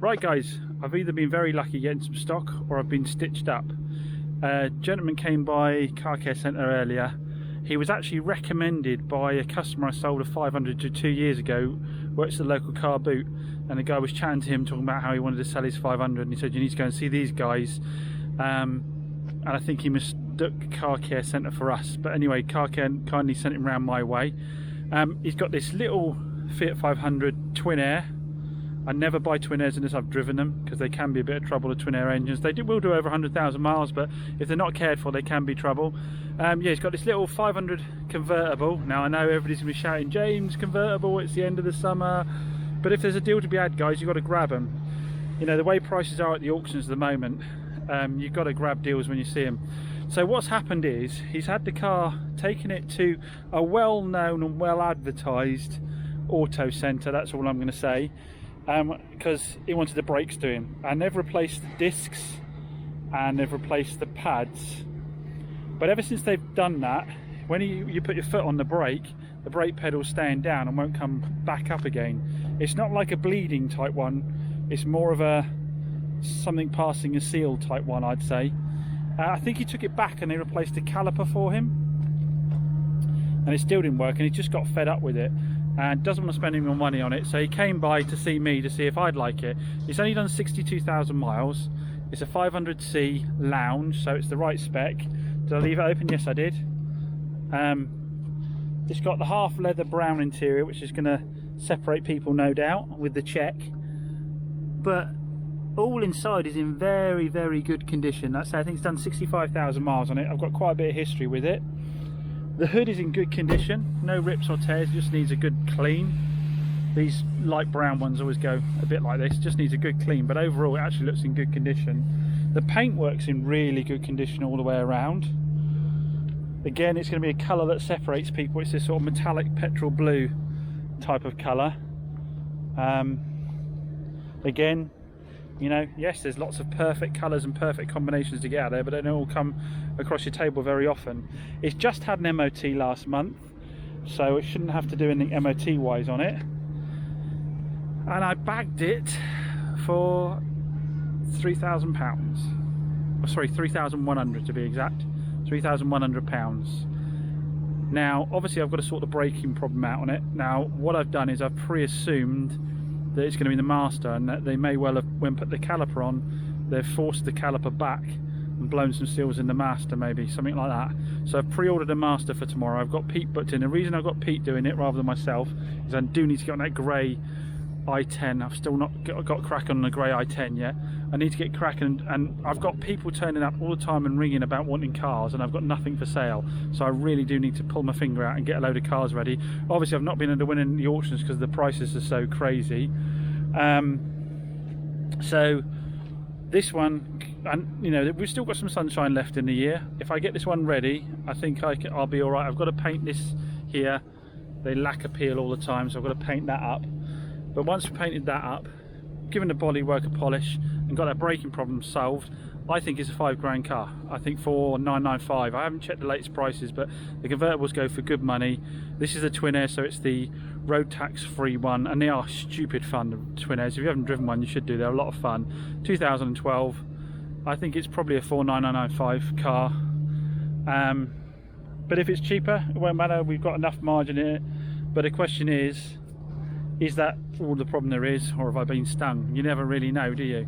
Right guys, I've either been very lucky getting some stock or I've been stitched up. A gentleman came by car care centre earlier. He was actually recommended by a customer I sold a 500 to 2 years ago, works at the local car boot, and the guy was chatting to him talking about how he wanted to sell his 500, and he said you need to go and see these guys, and I think he mistook car care centre for us. But anyway, car care kindly sent him round my way. He's got this little Fiat 500 twin air. I never buy twin airs unless I've driven them, because they can be a bit of trouble, the twin air engines. They will do over 100,000 miles, but if they're not cared for, they can be trouble. Yeah, he's got this little 500 convertible. Now I know everybody's going to be shouting, James, convertible, it's the end of the summer. But if there's a deal to be had, guys, you've got to grab them. You know, the way prices are at the auctions at the moment, you've got to grab deals when you see them. So what's happened is, he's had the car, taken it to a well-known and well-advertised auto centre, that's all I'm going to say. Because he wanted the brakes doing, and they've replaced the discs and they've replaced the pads. But ever since they've done that, when you put your foot on the brake pedal's staying down and won't come back up again. It's not like a bleeding type one, it's more of a something passing a seal type one, I'd say. I think he took it back and they replaced the caliper for him, and it still didn't work, and he just got fed up with it and doesn't want to spend any more money on it. So he came by to see me to see if I'd like it. It's only done 62,000 miles. It's a 500c lounge, so it's the right spec. Did I leave it open? Yes, I did. It's got the half leather brown interior, which is going to separate people, no doubt, with the check. But all inside is in very, very good condition. That's, I think it's done 65,000 miles on it. I've got quite a bit of history with it. The hood is in good condition, no rips or tears, just needs a good clean. These light brown ones always go a bit like this, just needs a good clean, but overall it actually looks in good condition. The paintwork's in really good condition all the way around. Again, it's going to be a colour that separates people. It's this sort of metallic petrol blue type of colour. Again, you know, yes, there's lots of perfect colours and perfect combinations to get out there, but they don't all come across your table very often. It's just had an MOT last month, so it shouldn't have to do anything MOT wise on it. And I bagged it for £3,000. Oh, sorry, 3,100 to be exact. £3,100. Now, obviously, I've got to sort the braking problem out on it. Now, what I've done is I've pre-assumed that it's going to be the master, and that they may well have, when put the caliper on, they've forced the caliper back and blown some seals in the master, maybe something like that. So I've pre-ordered a master for tomorrow. I've got Pete booked in. The reason I've got Pete doing it rather than myself is I do need to get on that grey i10. I've still not got crack on the grey i10 yet. I need to get cracking, and I've got people turning up all the time and ringing about wanting cars, and I've got nothing for sale. So I really do need to pull my finger out and get a load of cars ready. Obviously I've not been able to win in the auctions because the prices are so crazy. So this one, and you know, we've still got some sunshine left in the year. If I get this one ready, I think I'll be all right. I've got to paint this here. They lack appeal all the time, so I've got to paint that up. But once we've painted that up, given the bodywork a polish and got that braking problem solved, I think it's a £5 car. I think 4,995. I haven't checked the latest prices, but the convertibles go for good money. This is a twin air, so it's the road tax free one, and they are stupid fun, the twin airs. If you haven't driven one, you should do. They're a lot of fun. 2012. I think it's probably a 4,995 car. But if it's cheaper, it won't matter. We've got enough margin in it. But the question is that all the problem there is, or have I been stung? You never really know, do you?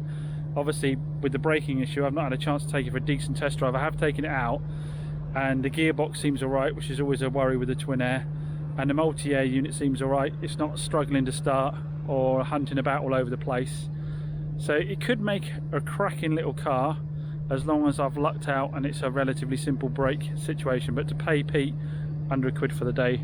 Obviously, with the braking issue, I've not had a chance to take it for a decent test drive. I have taken it out, and the gearbox seems alright, which is always a worry with the twin air, and the multi-air unit seems alright. It's not struggling to start or hunting about all over the place. So it could make a cracking little car, as long as I've lucked out and it's a relatively simple brake situation. But to pay Pete £100 for the day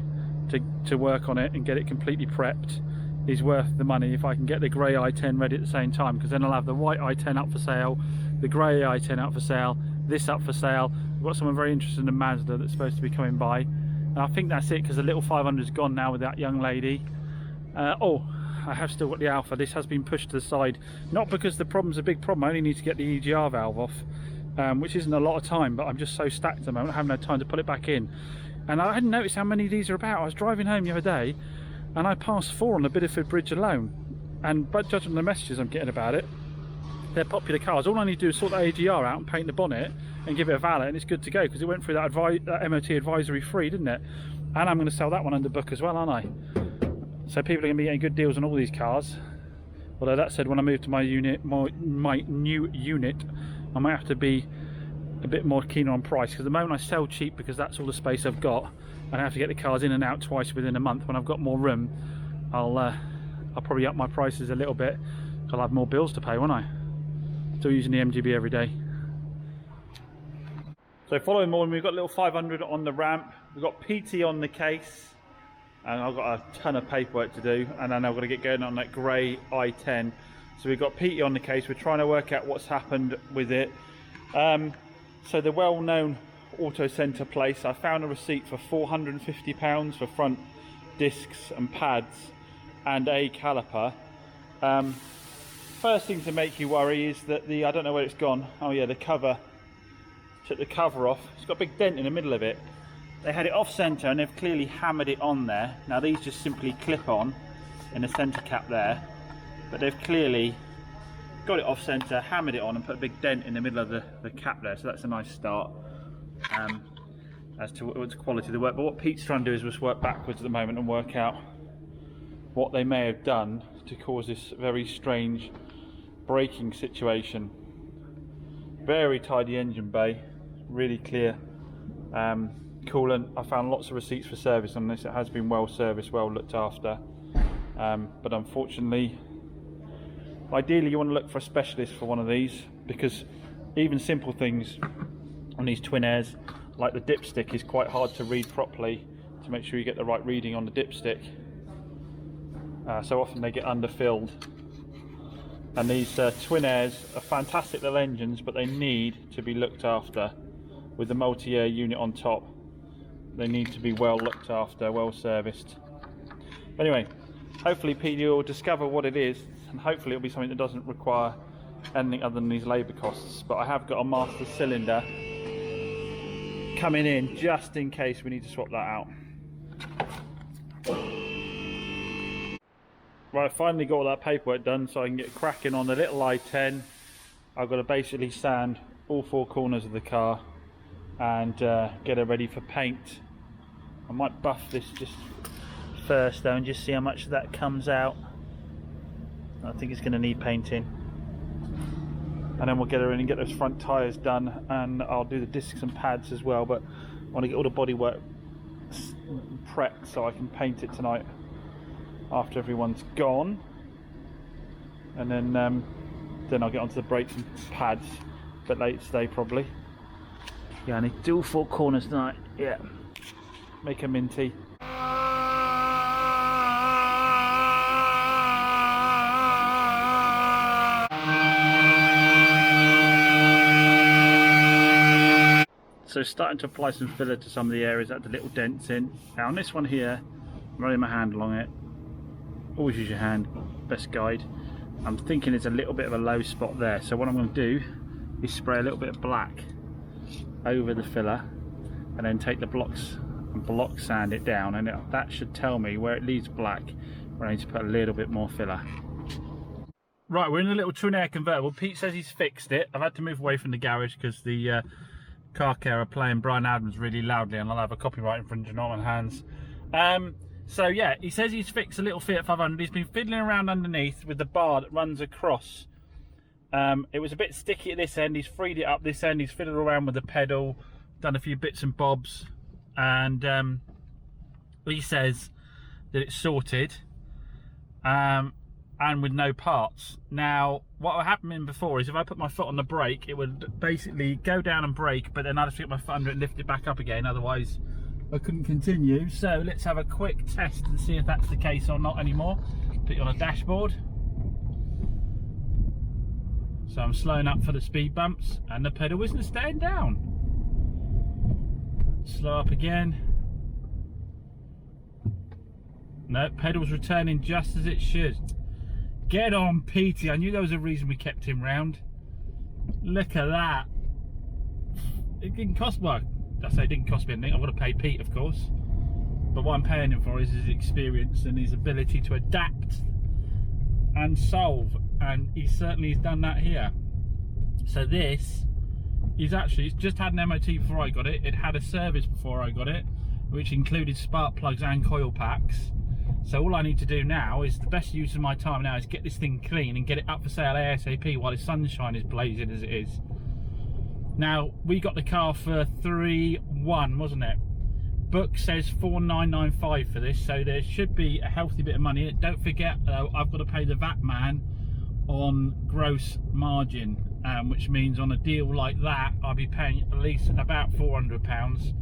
to work on it and get it completely prepped is worth the money if I can get the grey i10 ready at the same time, because then I'll have the white i10 up for sale, the grey i10 up for sale, this up for sale. We've got someone very interested in a Mazda that's supposed to be coming by, and I think that's it, because the little 500's gone now with that young lady. Oh, I have still got the Alpha. This has been pushed to the side, not because the problem's a big problem. I only need to get the EGR valve off, which isn't a lot of time, but I'm just so stacked at the moment I haven't had time to put it back in. And I hadn't noticed how many of these are about. I was driving home the other day and I passed 4 on the Bideford Bridge alone. but judging on the messages I'm getting about it, they're popular cars. All I need to do is sort the AGR out and paint the bonnet and give it a valet, and it's good to go, because it went through that MOT advisory free, didn't it? And I'm going to sell that one under book as well, aren't I? So people are going to be getting good deals on all these cars. Although that said, when I move to my new unit, I might have to be a bit more keen on price, because at the moment I sell cheap because that's all the space I've got, and I have to get the cars in and out twice within a month. When I've got more room, I'll probably up my prices a little bit. I'll have more bills to pay, won't I? Still using the MGB every day. So following morning, we've got a little 500 on the ramp. We've got PT on the case, and I've got a ton of paperwork to do, and then I've got to get going on that grey i10. So we've got PT on the case. We're trying to work out what's happened with it. So the well-known auto centre place, I found a receipt for £450 for front discs and pads and a caliper. First thing to make you worry is that I don't know where it's gone. Oh yeah, the cover. Took the cover off. It's got a big dent in the middle of it. They had it off centre and they've clearly hammered it on there. Now these just simply clip on in the centre cap there, but they've clearly got it off centre, hammered it on and put a big dent in the middle of the cap there. So that's a nice start as to what's quality of the work. But what Pete's trying to do is just work backwards at the moment and work out what they may have done to cause this very strange braking situation. Very tidy engine bay, really clear. Coolant, I found lots of receipts for service on this. It has been well serviced, well looked after, but unfortunately, ideally you want to look for a specialist for one of these, because even simple things on these twin airs, like the dipstick, is quite hard to read properly to make sure you get the right reading on the dipstick. So often they get underfilled, and these twin airs are fantastic little engines, but they need to be looked after. With the multi-air unit on top, they need to be well looked after, well serviced. Anyway, hopefully PD will discover what it is, and hopefully it'll be something that doesn't require anything other than these labour costs. But I have got a master cylinder coming in just in case we need to swap that out. Right, I finally got all that paperwork done so I can get cracking on the little i10. I've got to basically sand all four corners of the car and get it ready for paint. I might buff this just first though and just see how much that comes out. I think it's going to need painting, and then we'll get her in and get those front tyres done, and I'll do the discs and pads as well. But I want to get all the bodywork prepped so I can paint it tonight after everyone's gone, and then I'll get onto the brakes and pads a bit later today probably. Yeah, I need to do all four corners tonight. Yeah, make a minty. So starting to apply some filler to some of the areas that the little dents in. Now on this one here, I'm running my hand along it. Always use your hand, best guide. I'm thinking it's a little bit of a low spot there, so what I'm going to do is spray a little bit of black over the filler and then take the blocks and block sand it down, and that should tell me where it leaves black where I need to put a little bit more filler. Right, we're in a little twin air convertible. Pete says he's fixed it. I've had to move away from the garage because the car care are playing Bryan Adams really loudly and I'll have a copyright infringement on my hands. So yeah, he says he's fixed a little Fiat 500. He's been fiddling around underneath with the bar that runs across. It was a bit sticky at this end. He's freed it up this end. He's fiddled around with the pedal, done a few bits and bobs, and he says that it's sorted and with no parts. Now what happened before is if I put my foot on the brake, it would basically go down and brake, but then I'd have to get my foot under it and lift it back up again, otherwise I couldn't continue. So let's have a quick test and see if that's the case or not anymore. Put it on a dashboard. So I'm slowing up for the speed bumps and the pedal isn't staying down. Slow up again. No, pedal's returning just as it should. Get on, Petey. I knew there was a reason we kept him round. Look at that. It didn't cost, well, I say it didn't cost me anything. I've got to pay Pete, of course. But what I'm paying him for is his experience and his ability to adapt and solve, and he certainly has done that here. So this is actually, it's just had an MOT before I got it. It had a service before I got it, which included spark plugs and coil packs. So all I need to do now is, the best use of my time now is get this thing clean and get it up for sale ASAP while the sunshine is blazing as it is. Now, we got the car for 3,100, wasn't it? Book says 4,995 for this, so there should be a healthy bit of money in it. Don't forget though, I've got to pay the VAT man on gross margin, which means on a deal like that I'll be paying at least about £400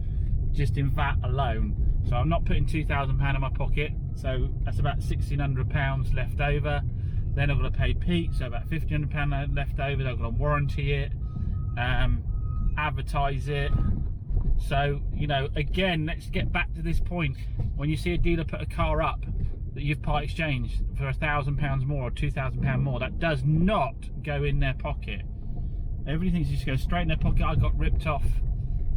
just in VAT alone. So I'm not putting £2,000 in my pocket, so that's about £1,600 left over. Then I've got to pay Pete, so about £1,500 left over. I've got to warranty it, advertise it. So, you know, again, let's get back to this point. When you see a dealer put a car up that you've part exchanged for £1,000 more or £2,000 more, that does not go in their pocket. Everything just goes straight in their pocket. I got ripped off.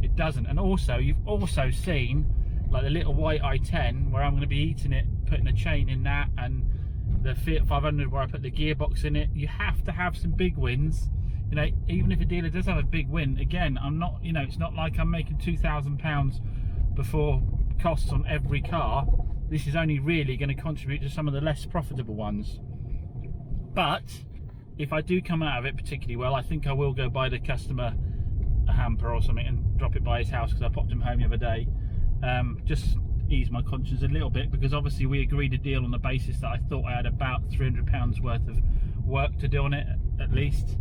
It doesn't. And also, you've also seen like the little white i10 where I'm going to be eating it, putting a chain in that, and the Fiat 500 where I put the gearbox in it. You have to have some big wins. You know, even if a dealer does have a big win, again, I'm not, you know, it's not like I'm making £2,000 before costs on every car. This is only really going to contribute to some of the less profitable ones. But if I do come out of it particularly well, I think I will go buy the customer a hamper or something and drop it by his house, because I popped him home the other day. Just ease my conscience a little bit, because obviously we agreed a deal on the basis that I thought I had about £300 worth of work to do on it at least,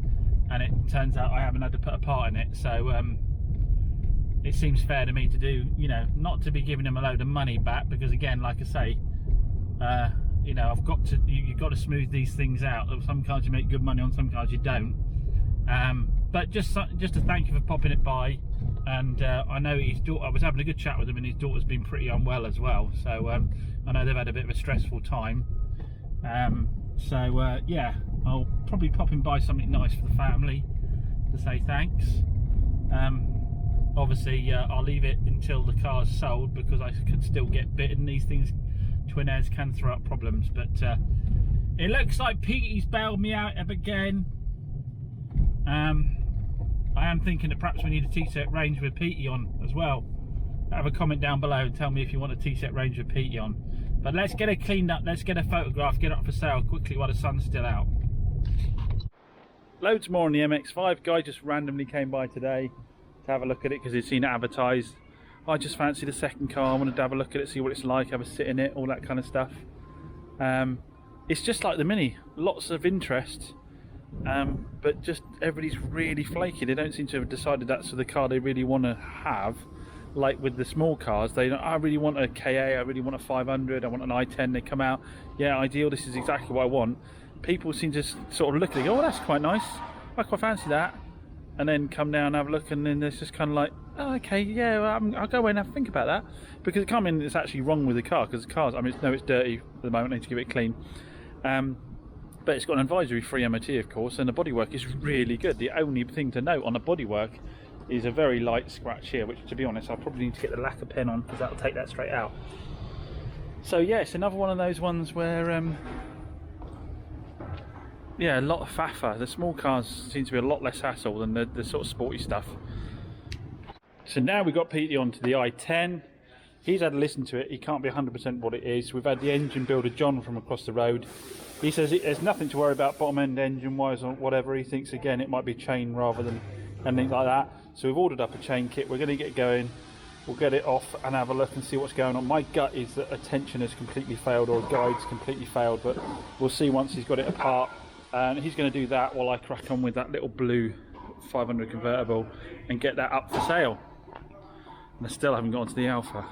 and it turns out I haven't had to put a part in it. So it seems fair to me to do, you know, not to be giving him a load of money back, because again, like I say, you know, I've got to, you've got to smooth these things out. Some cars you make good money on, some cars you don't. But just to thank you for popping it by. And I know his daughter, I was having a good chat with him, and his daughter's been pretty unwell as well, so I know they've had a bit of a stressful time. Yeah, I'll probably pop him by something nice for the family to say thanks. Obviously I'll leave it until the car's sold, because I could still get bitten. These things, twin airs can throw up problems. But it looks like Petey's bailed me out again. I am thinking that perhaps we need a T-set range with Petey on as well. Have a comment down below and tell me if you want a T-set range with Petey on. But let's get it cleaned up, let's get a photograph, get it up for sale quickly while the sun's still out. Loads more on the MX-5. Guy just randomly came by today to have a look at it because he'd seen it advertised. I just fancied a second car, I wanted to have a look at it, see what it's like, have a sit in it, all that kind of stuff. It's just like the Mini, lots of interest. But just everybody's really flaky. They don't seem to have decided that's the car they really want to have. Like with the small cars, they don't, I really want a KA, I really want a 500, I want an i10. They come out, yeah, ideal, this is exactly what I want. People seem to sort of look at it and go, oh, that's quite nice, I quite fancy that, and then come down and have a look, and then it's just kind of like, oh, okay, yeah, well, I'll go away and have a think about that, because it can't mean it's actually wrong with the car, because the car's, I mean, it's dirty at the moment, I need to give it clean. But it's got an advisory-free MOT, of course, and the bodywork is really good. The only thing to note on the bodywork is a very light scratch here, which, to be honest, I'll probably need to get the lacquer pen on, because that'll take that straight out. So yeah, it's another one of those ones where, yeah, a lot of fafa. The small cars seem to be a lot less hassle than the sort of sporty stuff. So now we've got Petey onto the i10. He's had a listen to it. He can't be 100% what it is. We've had the engine builder John from across the road. He says there's nothing to worry about bottom end engine wise or whatever. He thinks again it might be chain rather than anything like that. So we've ordered up a chain kit. We're going to get going. We'll get it off and have a look and see what's going on. My gut is that a tension has completely failed or a guide's completely failed, but we'll see once he's got it apart. And he's going to do that while I crack on with that little blue 500 convertible and get that up for sale. And I still haven't got onto the Alpha.